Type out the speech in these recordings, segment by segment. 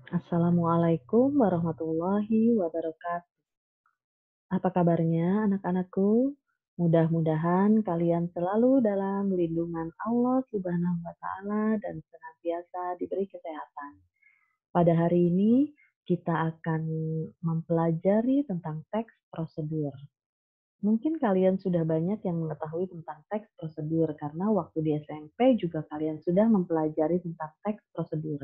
Assalamualaikum warahmatullahi wabarakatuh. Apa kabarnya anak-anakku? Mudah-mudahan kalian selalu dalam lindungan Allah Subhanahu wa Ta'ala dan senantiasa diberi kesehatan. Pada hari ini kita akan mempelajari tentang teks prosedur. Mungkin kalian sudah banyak yang mengetahui tentang teks prosedur karena waktu di SMP juga kalian sudah mempelajari tentang teks prosedur.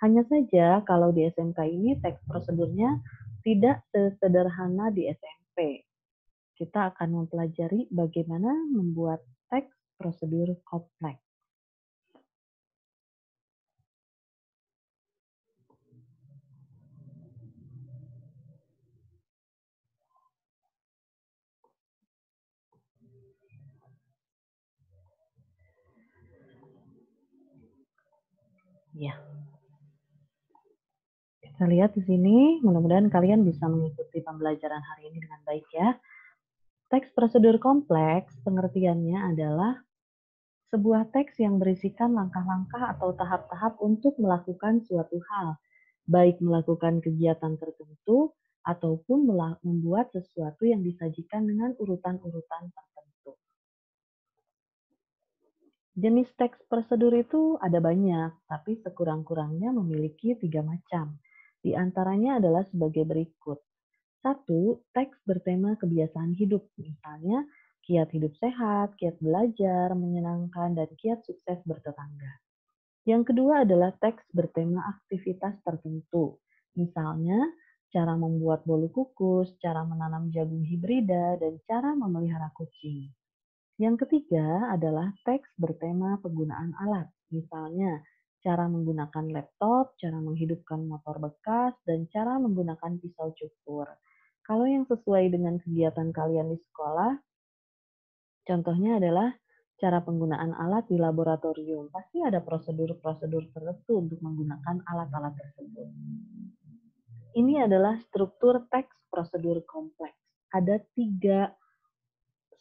Hanya saja kalau di SMK ini teks prosedurnya tidak sesederhana di SMP. Kita akan mempelajari bagaimana membuat teks prosedur kompleks. Ya, kita lihat di sini. Mudah-mudahan kalian bisa mengikuti pembelajaran hari ini dengan baik ya. Teks prosedur kompleks pengertiannya adalah sebuah teks yang berisikan langkah-langkah atau tahap-tahap untuk melakukan suatu hal, baik melakukan kegiatan tertentu ataupun membuat sesuatu yang disajikan dengan urutan-urutan tertentu. Jenis teks prosedur itu ada banyak, tapi sekurang-kurangnya memiliki 3 macam. Di antaranya adalah sebagai berikut. Satu, teks bertema kebiasaan hidup, misalnya kiat hidup sehat, kiat belajar, menyenangkan, dan kiat sukses bertetangga. Yang kedua adalah teks bertema aktivitas tertentu, misalnya cara membuat bolu kukus, cara menanam jagung hibrida, dan cara memelihara kucing. Yang ketiga adalah teks bertema penggunaan alat, misalnya cara menggunakan laptop, cara menghidupkan motor bekas, dan cara menggunakan pisau cukur. Kalau yang sesuai dengan kegiatan kalian di sekolah, contohnya adalah cara penggunaan alat di laboratorium. Pasti ada prosedur-prosedur tertentu untuk menggunakan alat-alat tersebut. Ini adalah struktur teks prosedur kompleks. Ada 3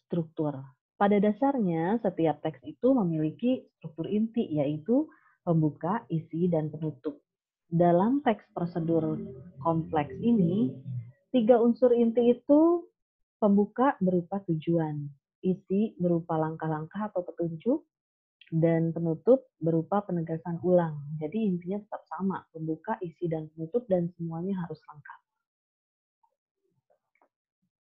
struktur. Pada dasarnya, setiap teks itu memiliki struktur inti, yaitu pembuka, isi, dan penutup. Dalam teks prosedur kompleks ini, 3 unsur inti itu pembuka berupa tujuan, isi berupa langkah-langkah atau petunjuk, dan penutup berupa penegasan ulang. Jadi intinya tetap sama, pembuka, isi, dan penutup, dan semuanya harus lengkap.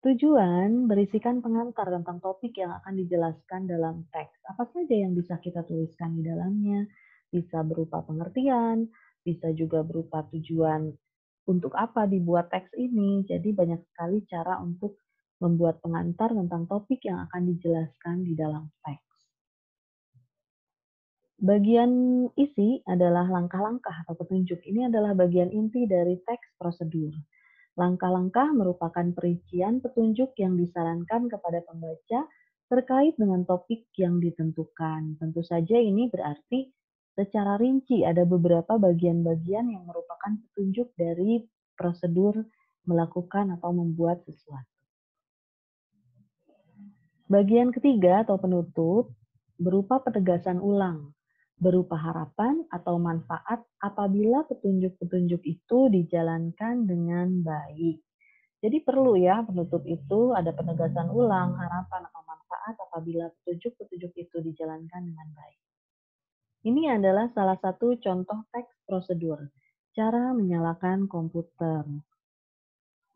Tujuan berisikan pengantar tentang topik yang akan dijelaskan dalam teks. Apa saja yang bisa kita tuliskan di dalamnya? Bisa berupa pengertian, bisa juga berupa tujuan untuk apa dibuat teks ini. Jadi banyak sekali cara untuk membuat pengantar tentang topik yang akan dijelaskan di dalam teks. Bagian isi adalah langkah-langkah atau petunjuk. Ini adalah bagian inti dari teks prosedur. Langkah-langkah merupakan perincian petunjuk yang disarankan kepada pembaca terkait dengan topik yang ditentukan. Tentu saja ini berarti secara rinci ada beberapa bagian-bagian yang merupakan petunjuk dari prosedur melakukan atau membuat sesuatu. Bagian ketiga atau penutup berupa penegasan ulang, berupa harapan atau manfaat apabila petunjuk-petunjuk itu dijalankan dengan baik. Jadi perlu ya penutup itu ada penegasan ulang, harapan atau manfaat apabila petunjuk-petunjuk itu dijalankan dengan baik. Ini adalah salah satu contoh teks prosedur, cara menyalakan komputer.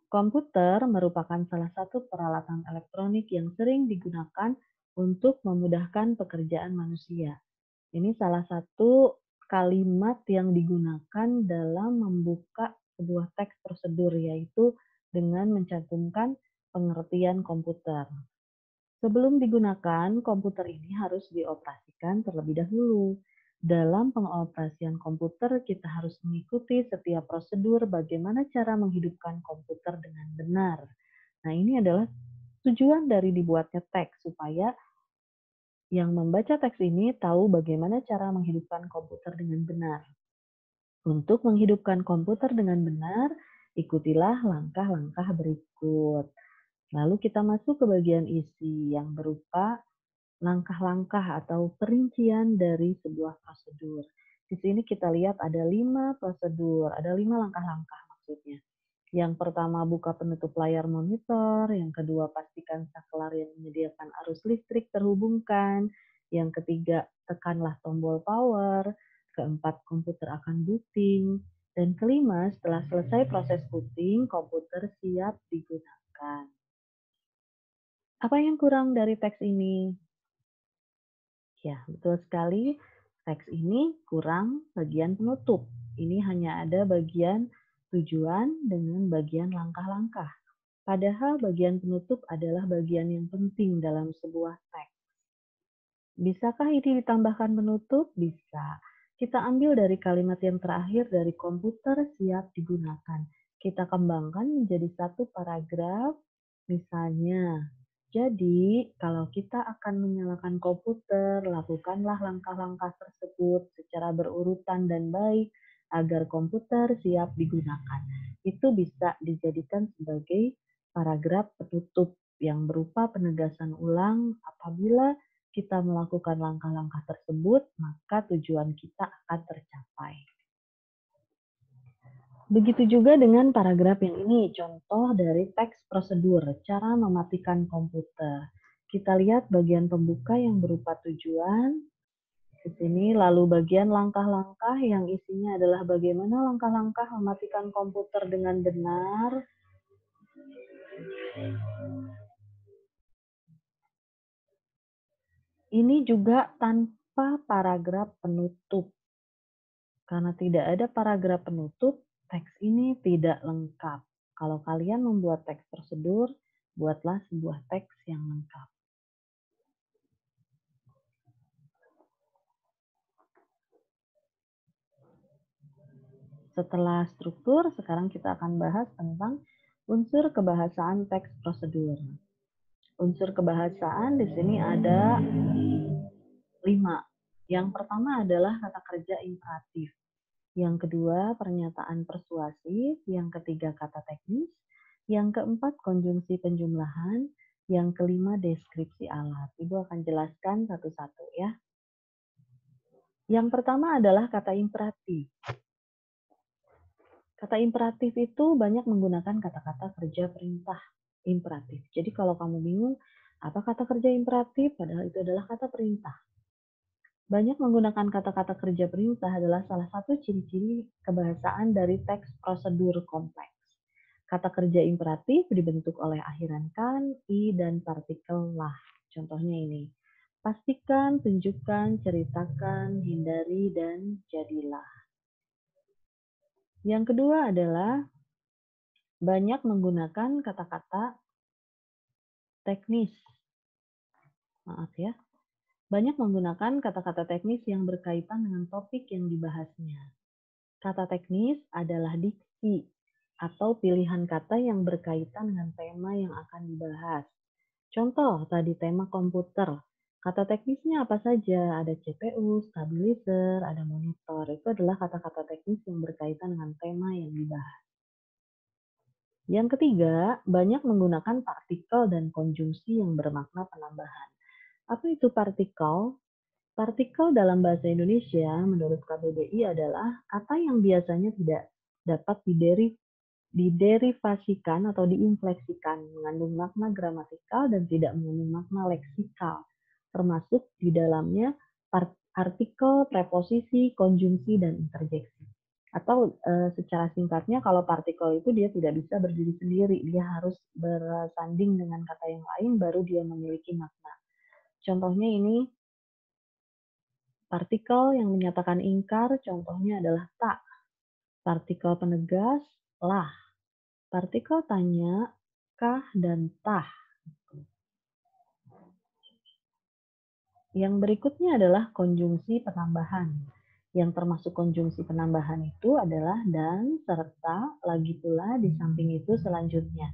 Komputer merupakan salah satu peralatan elektronik yang sering digunakan untuk memudahkan pekerjaan manusia. Ini salah satu kalimat yang digunakan dalam membuka sebuah teks prosedur, yaitu dengan mencantumkan pengertian komputer. Sebelum digunakan, komputer ini harus dioperasikan terlebih dahulu. Dalam pengoperasian komputer, kita harus mengikuti setiap prosedur bagaimana cara menghidupkan komputer dengan benar. Nah, ini adalah tujuan dari dibuatnya teks, supaya yang membaca teks ini tahu bagaimana cara menghidupkan komputer dengan benar. Untuk menghidupkan komputer dengan benar, ikutilah langkah-langkah berikut. Lalu kita masuk ke bagian isi yang berupa langkah-langkah atau perincian dari sebuah prosedur. Di sini kita lihat ada 5 prosedur, ada 5 langkah-langkah maksudnya. Yang pertama, buka penutup layar monitor. Yang kedua, pastikan saklar yang menyediakan arus listrik terhubungkan. Yang ketiga, tekanlah tombol power. Keempat, komputer akan booting. Dan kelima, setelah selesai proses booting, komputer siap digunakan. Apa yang kurang dari teks ini? Ya, betul sekali. Teks ini kurang bagian penutup. Ini hanya ada bagian tujuan dengan bagian langkah-langkah. Padahal bagian penutup adalah bagian yang penting dalam sebuah teks. Bisakah ini ditambahkan penutup? Bisa. Kita ambil dari kalimat yang terakhir dari komputer siap digunakan. Kita kembangkan menjadi satu paragraf. Misalnya, jadi kalau kita akan menyalakan komputer, lakukanlah langkah-langkah tersebut secara berurutan dan baik agar komputer siap digunakan. Itu bisa dijadikan sebagai paragraf penutup yang berupa penegasan ulang apabila kita melakukan langkah-langkah tersebut, maka tujuan kita akan tercapai. Begitu juga dengan paragraf yang ini, contoh dari teks prosedur, cara mematikan komputer. Kita lihat bagian pembuka yang berupa tujuan, di sini, lalu bagian langkah-langkah yang isinya adalah bagaimana langkah-langkah mematikan komputer dengan benar. Ini juga tanpa paragraf penutup. Karena tidak ada paragraf penutup, teks ini tidak lengkap. Kalau kalian membuat teks prosedur, buatlah sebuah teks yang lengkap. Setelah struktur, sekarang kita akan bahas tentang unsur kebahasaan teks prosedur. Unsur kebahasaan di sini ada 5. Yang pertama adalah kata kerja imperatif. Yang kedua, pernyataan persuasif. Yang ketiga, kata teknis. Yang keempat, konjungsi penjumlahan. Yang kelima, deskripsi alat. Ibu akan jelaskan satu-satu ya. Yang pertama adalah kata imperatif. Kata imperatif itu banyak menggunakan kata-kata kerja perintah imperatif. Jadi kalau kamu bingung, apa kata kerja imperatif? Padahal itu adalah kata perintah. Banyak menggunakan kata-kata kerja perintah adalah salah satu ciri-ciri kebahasaan dari teks prosedur kompleks. Kata kerja imperatif dibentuk oleh akhiran kan, i, dan partikel lah. Contohnya ini. Pastikan, tunjukkan, ceritakan, hindari, dan jadilah. Yang kedua adalah banyak menggunakan kata-kata teknis. Maaf ya. Banyak menggunakan kata-kata teknis yang berkaitan dengan topik yang dibahasnya. Kata teknis adalah diksi atau pilihan kata yang berkaitan dengan tema yang akan dibahas. Contoh tadi tema komputer. Kata teknisnya apa saja? Ada CPU, stabilizer, ada monitor. Itu adalah kata-kata teknis yang berkaitan dengan tema yang dibahas. Yang ketiga, banyak menggunakan partikel dan konjungsi yang bermakna penambahan. Apa itu partikel? Partikel dalam bahasa Indonesia menurut KBBI adalah kata yang biasanya tidak dapat diderivasikan atau diinfleksikan, mengandung makna gramatikal dan tidak mengandung makna leksikal, termasuk di dalamnya artikel, preposisi, konjungsi, dan interjeksi. Atau secara singkatnya, kalau partikel itu dia tidak bisa berdiri sendiri, dia harus bersanding dengan kata yang lain baru dia memiliki makna. Contohnya ini, partikel yang menyatakan ingkar, contohnya adalah tak. Partikel penegas, lah. Partikel tanya, kah, dan tah. Yang berikutnya adalah konjungsi penambahan. Yang termasuk konjungsi penambahan itu adalah dan, serta, lagi pula, di samping itu, selanjutnya.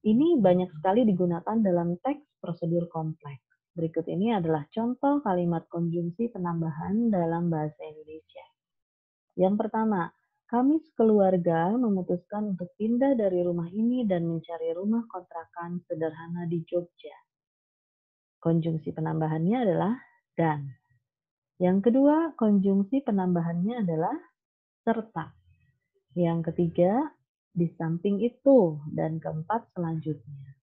Ini banyak sekali digunakan dalam teks prosedur kompleks. Berikut ini adalah contoh kalimat konjungsi penambahan dalam bahasa Indonesia. Yang pertama, kami sekeluarga memutuskan untuk pindah dari rumah ini dan mencari rumah kontrakan sederhana di Jogja. Konjungsi penambahannya adalah dan. Yang kedua, konjungsi penambahannya adalah serta. Yang ketiga, di samping itu, dan keempat selanjutnya.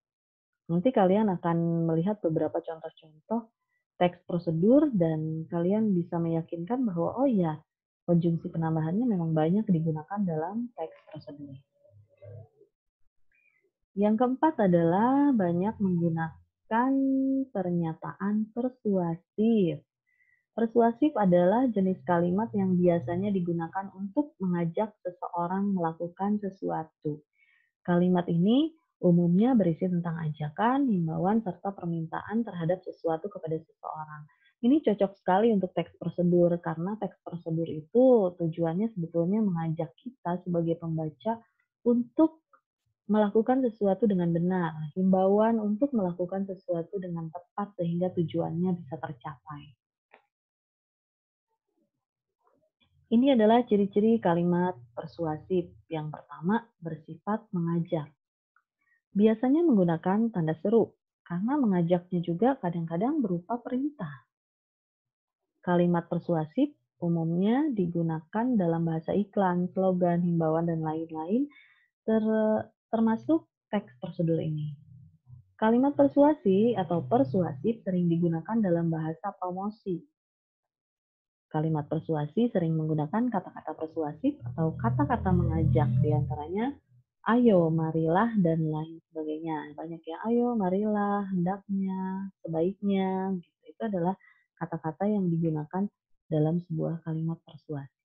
Nanti kalian akan melihat beberapa contoh-contoh teks prosedur dan kalian bisa meyakinkan bahwa oh ya, konjungsi penambahannya memang banyak digunakan dalam teks prosedur. Yang keempat adalah banyak menggunakan pernyataan persuasif. Persuasif adalah jenis kalimat yang biasanya digunakan untuk mengajak seseorang melakukan sesuatu. Kalimat ini umumnya berisi tentang ajakan, himbauan, serta permintaan terhadap sesuatu kepada seseorang. Ini cocok sekali untuk teks prosedur karena teks prosedur itu tujuannya sebetulnya mengajak kita sebagai pembaca untuk melakukan sesuatu dengan benar, himbauan untuk melakukan sesuatu dengan tepat sehingga tujuannya bisa tercapai. Ini adalah ciri-ciri kalimat persuasif. Yang pertama, bersifat mengajak. Biasanya menggunakan tanda seru, karena mengajaknya juga kadang-kadang berupa perintah. Kalimat persuasif umumnya digunakan dalam bahasa iklan, slogan, himbauan, dan lain-lain, termasuk teks prosedur ini. Kalimat persuasi atau persuasif sering digunakan dalam bahasa promosi. Kalimat persuasi sering menggunakan kata-kata persuasif atau kata-kata mengajak, di antaranya ayo, marilah, dan lain sebagainya. Banyak ya, ayo, marilah, hendaknya, sebaiknya, gitu. Itu adalah kata-kata yang digunakan dalam sebuah kalimat persuasi.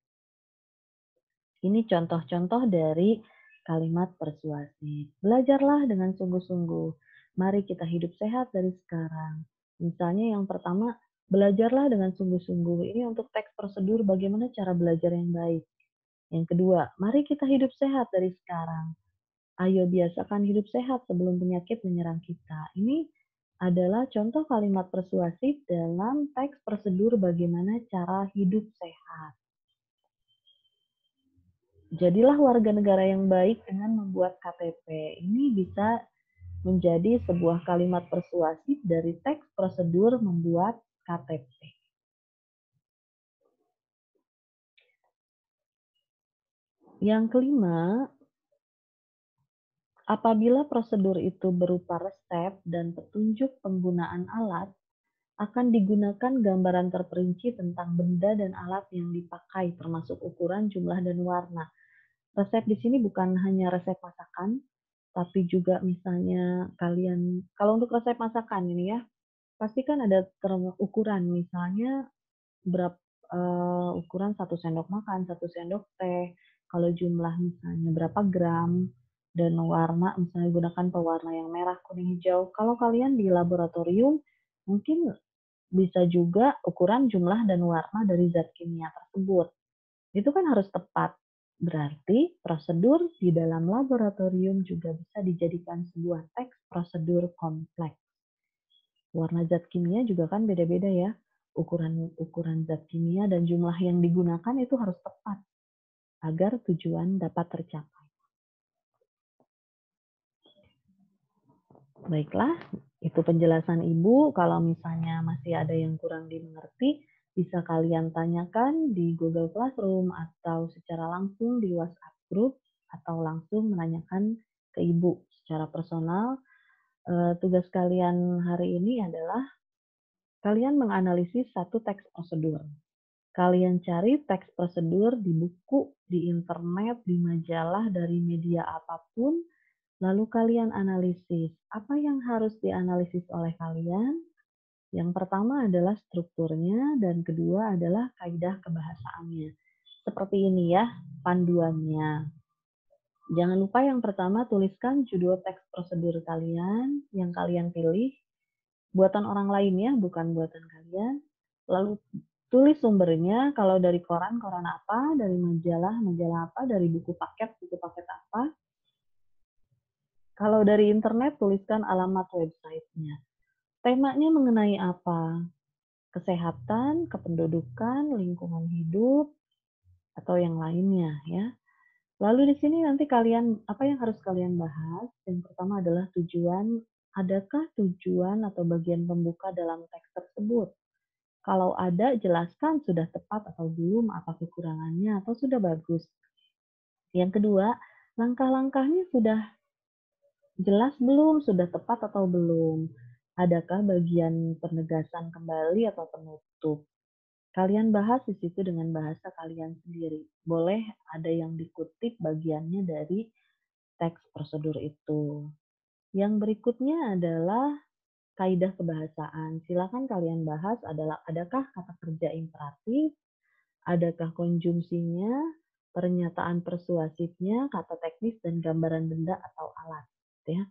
Ini contoh-contoh dari kalimat persuasif. Belajarlah dengan sungguh-sungguh. Mari kita hidup sehat dari sekarang. Misalnya yang pertama, belajarlah dengan sungguh-sungguh. Ini untuk teks prosedur bagaimana cara belajar yang baik. Yang kedua, mari kita hidup sehat dari sekarang. Ayo biasakan hidup sehat sebelum penyakit menyerang kita. Ini adalah contoh kalimat persuasif dalam teks prosedur bagaimana cara hidup sehat. Jadilah warga negara yang baik dengan membuat KTP. Ini bisa menjadi sebuah kalimat persuasif dari teks prosedur membuat KTP. Yang kelima, apabila prosedur itu berupa resep dan petunjuk penggunaan alat, akan digunakan gambaran terperinci tentang benda dan alat yang dipakai, termasuk ukuran, jumlah, dan warna. Resep di sini bukan hanya resep masakan, tapi juga misalnya kalian, kalau untuk resep masakan ini ya, pasti kan ada ukuran, misalnya berapa ukuran 1 sendok makan, 1 sendok teh, kalau jumlah misalnya berapa gram, dan warna misalnya gunakan pewarna yang merah, kuning, hijau. Kalau kalian di laboratorium, mungkin bisa juga ukuran, jumlah, dan warna dari zat kimia tersebut. Itu kan harus tepat. Berarti prosedur di dalam laboratorium juga bisa dijadikan sebuah teks prosedur kompleks. Warna zat kimia juga kan beda-beda ya. Ukuran zat kimia dan jumlah yang digunakan itu harus tepat agar tujuan dapat tercapai. Baiklah, itu penjelasan Ibu. Kalau misalnya masih ada yang kurang dimengerti, bisa kalian tanyakan di Google Classroom atau secara langsung di WhatsApp Group atau langsung menanyakan ke Ibu secara personal. Tugas kalian hari ini adalah kalian menganalisis satu teks prosedur. Kalian cari teks prosedur di buku, di internet, di majalah, dari media apapun, lalu kalian analisis. Apa yang harus dianalisis oleh kalian? Yang pertama adalah strukturnya, dan kedua adalah kaidah kebahasaannya. Seperti ini ya panduannya. Jangan lupa yang pertama tuliskan judul teks prosedur kalian yang kalian pilih, buatan orang lain ya, bukan buatan kalian. Lalu tulis sumbernya, kalau dari koran, koran apa, dari majalah, majalah apa, dari buku paket apa. Kalau dari internet, tuliskan alamat websitenya. Temanya mengenai apa? Kesehatan, kependudukan, lingkungan hidup, atau yang lainnya ya. Lalu di sini nanti kalian, apa yang harus kalian bahas? Yang pertama adalah tujuan. Adakah tujuan atau bagian pembuka dalam teks tersebut? Kalau ada, jelaskan sudah tepat atau belum, apa kekurangannya, atau sudah bagus. Yang kedua, langkah-langkahnya sudah jelas belum, sudah tepat atau belum. Adakah bagian penegasan kembali atau penutup? Kalian bahas di situ dengan bahasa kalian sendiri. Boleh ada yang dikutip bagiannya dari teks prosedur itu. Yang berikutnya adalah kaidah kebahasaan. Silakan kalian bahas adalah adakah kata kerja imperatif, adakah konjungsinya, pernyataan persuasifnya, kata teknis, dan gambaran benda atau alat. Ya.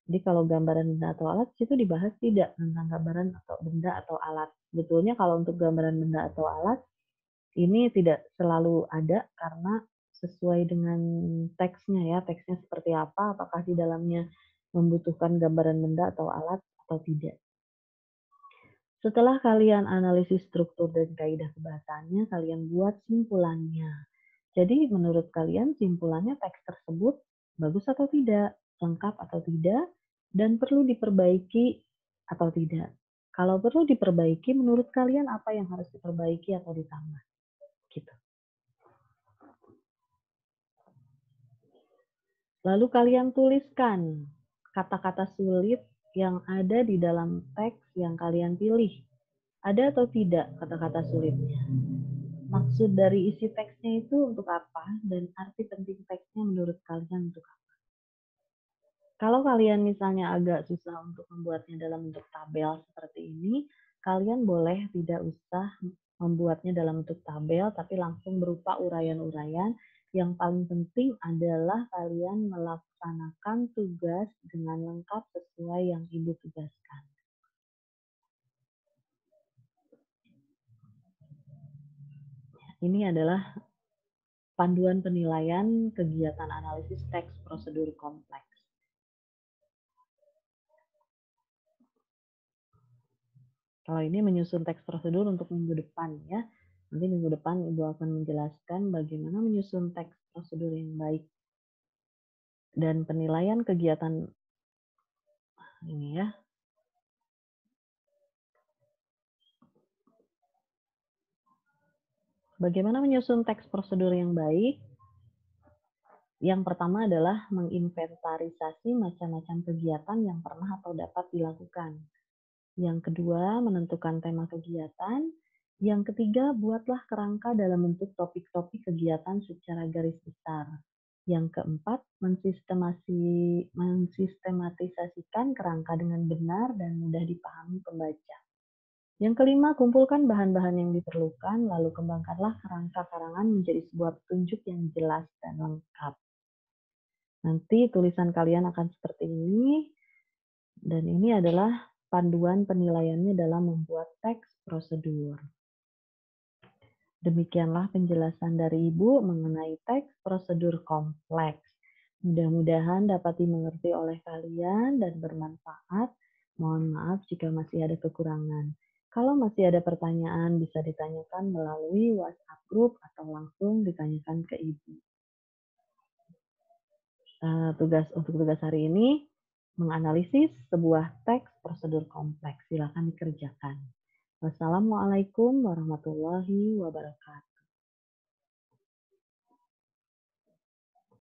Jadi kalau gambaran benda atau alat itu dibahas tidak tentang gambaran atau benda atau alat. Sebetulnya kalau untuk gambaran benda atau alat ini tidak selalu ada karena sesuai dengan teksnya ya, teksnya seperti apa, apakah di dalamnya membutuhkan gambaran benda atau alat atau tidak. Setelah kalian analisis struktur dan kaidah kebahasaannya, kalian buat simpulannya. Jadi menurut kalian simpulannya teks tersebut bagus atau tidak, lengkap atau tidak, dan perlu diperbaiki atau tidak. Kalau perlu diperbaiki, menurut kalian apa yang harus diperbaiki atau ditambah? Gitu. Lalu kalian tuliskan kata-kata sulit yang ada di dalam teks yang kalian pilih. Ada atau tidak kata-kata sulitnya? Maksud dari isi teksnya itu untuk apa dan arti penting teksnya menurut kalian untuk apa? Kalau kalian misalnya agak susah untuk membuatnya dalam bentuk tabel seperti ini, kalian boleh tidak usah membuatnya dalam bentuk tabel, tapi langsung berupa uraian-uraian. Yang paling penting adalah kalian melaksanakan tugas dengan lengkap sesuai yang Ibu tugaskan. Ini adalah panduan penilaian kegiatan analisis teks prosedur kompleks. Kalau ini menyusun teks prosedur untuk minggu depan ya. Nanti minggu depan Ibu akan menjelaskan bagaimana menyusun teks prosedur yang baik dan penilaian kegiatan ini ya. Bagaimana menyusun teks prosedur yang baik? Yang pertama adalah menginventarisasi macam-macam kegiatan yang pernah atau dapat dilakukan. Yang kedua, menentukan tema kegiatan. Yang ketiga, buatlah kerangka dalam bentuk topik-topik kegiatan secara garis besar. Yang keempat, mensistematisasikan kerangka dengan benar dan mudah dipahami pembaca. Yang kelima, kumpulkan bahan-bahan yang diperlukan, lalu kembangkanlah kerangka karangan menjadi sebuah petunjuk yang jelas dan lengkap. Nanti tulisan kalian akan seperti ini, dan ini adalah panduan penilaiannya dalam membuat teks prosedur. Demikianlah penjelasan dari Ibu mengenai teks prosedur kompleks. Mudah-mudahan dapat dimengerti oleh kalian dan bermanfaat. Mohon maaf jika masih ada kekurangan. Kalau masih ada pertanyaan, bisa ditanyakan melalui WhatsApp group atau langsung ditanyakan ke Ibu. Untuk tugas hari ini, menganalisis sebuah teks prosedur kompleks. Silakan dikerjakan. Wassalamualaikum warahmatullahi wabarakatuh.